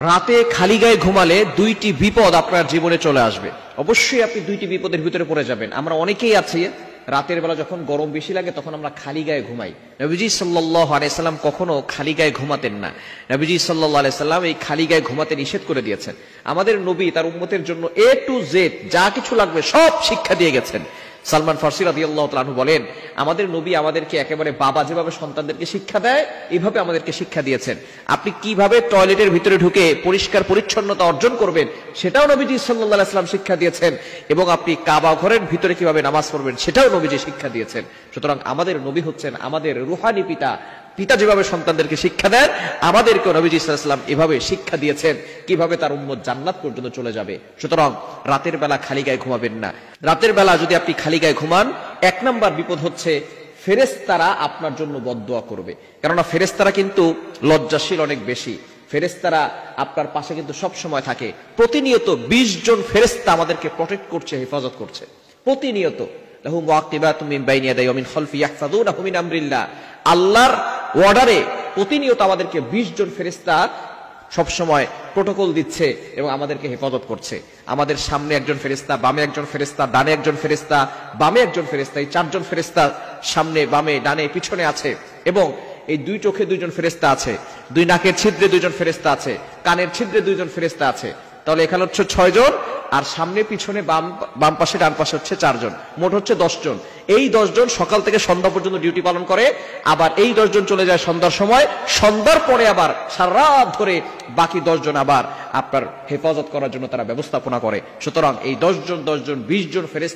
রাতে খালি গায়ে ঘুমালে দুইটি বিপদ আপনার জীবনে চলে আসবে। অবশ্যই আপনি দুইটি বিপদের ভিতরে পড়ে যাবেন। আমরা অনেকেই আছি রাতের বেলা যখন গরম বেশি লাগে তখন আমরা খালি গায়ে ঘুমাই। নবীজি সাল্লাল্লাহু আলাইহি সাল্লাম কখনো খালি গায়ে ঘুমাতেন না। নবীজি সাল্লাল্লাহু আলাইহি সাল্লাম এই খালি গায়ে ঘুমাতে নিষেধ করে দিয়েছেন। আমাদের নবী তার উম্মতের জন্য A to Z যা কিছু লাগবে সব শিক্ষা দিয়ে গেছেন। সালমান ফারসি রাদিয়াল্লাহু তাআলা আনহু বলেন, আমাদের নবী আমাদেরকে একেবারে বাবা যেভাবে সন্তানদেরকে শিক্ষা দেয় এইভাবে আমাদেরকে শিক্ষা দিয়েছেন। আপনি কিভাবে টয়লেটের ভিতরে ঢুকে পরিষ্কার পরিচ্ছন্নতা অর্জন করবেন সেটাও নবীজি সাল্লাল্লাহু আলাইহি ওয়াসাল্লাম শিক্ষা দিয়েছেন, এবং আপনি কাবা ঘরের ভিতরে কিভাবে নামাজ পড়বেন সেটাও নবীজি শিক্ষা দিয়েছেন। সুতরাং আমাদের নবী হচ্ছেন আমাদের রুহানি পিতা। পিতা যেভাবে সন্তানদেরকে শিক্ষা দেন, আমাদেরকেও নবীজি সাল্লাল্লাহু আলাইহি ওয়াসাল্লাম এভাবে শিক্ষা দিয়েছেন কিভাবে তার উম্মত জান্নাত পর্যন্ত চলে যাবে। সুতরাং রাতের বেলা খালি গায়ে ঘুমাবেন না। রাতের বেলা যদি আপনি খালি গায়ে ঘুমান, এক নাম্বার বিপদ হচ্ছে ফেরেশতারা আপনার জন্য বদদুয়া করবে। কেননা ফেরেশতারা কিন্তু লজ্জাশীল অনেক বেশি। ফেরেশতারা আপনার পাশে কিন্তু সব সময় থাকে। প্রতিনিয়ত 20 জন ফেরেশতা আমাদেরকে প্রটেক্ট করছে, হেফাজত করছে প্রতিনিয়ত। লাহু মুআকিবাতুম মিন বাইনি ইয়াদাইহি ওয়া মিন খালফি ইয়াহফাযুনাহু মিন আমরিল্লাহ। আল্লাহর অর্ডারে প্রতিনিয়ত আমাদেরকে 20 জন ফেরেশতা সব সময় প্রোটোকল দিচ্ছে এবং আমাদেরকে হেফাজত করছে। আমাদের সামনে একজন ফেরেশতা, বামে একজন ফেরেশতা, ডানে একজন ফেরেশতা, বামে একজন ফেরেশতা, এই 4 জন ফেরেশতা সামনে বামে ডানে পিছনে আছে। এবং এই 2 চোখে 2 জন ফেরেশতা আছে, 2 নাকের ছিদ্রে 2 জন ফেরেশতা আছে, কানের ছিদ্রে 2 জন ফেরেশতা আছে। তাহলে এখানে হচ্ছে 6 জন, আর সামনে পিছনে বাম পাশে ডান পাশে হচ্ছে 4 জন, মোট হচ্ছে 10 জন। এই 10 জন সকাল থেকে সন্ধ্যা পর্যন্ত ডিউটি পালন করে। আবার এই 10 জন চলে যায় সন্ধ্যার সময়, সন্ধ্যার পরে আবার সারা রাত ধরে বাকি 10 জন আবার আপনার হেফাজত করার জন্য তারা ব্যবস্থাপনা করে। সুতরাং এই 10 জন 20 জন ফেরেশতা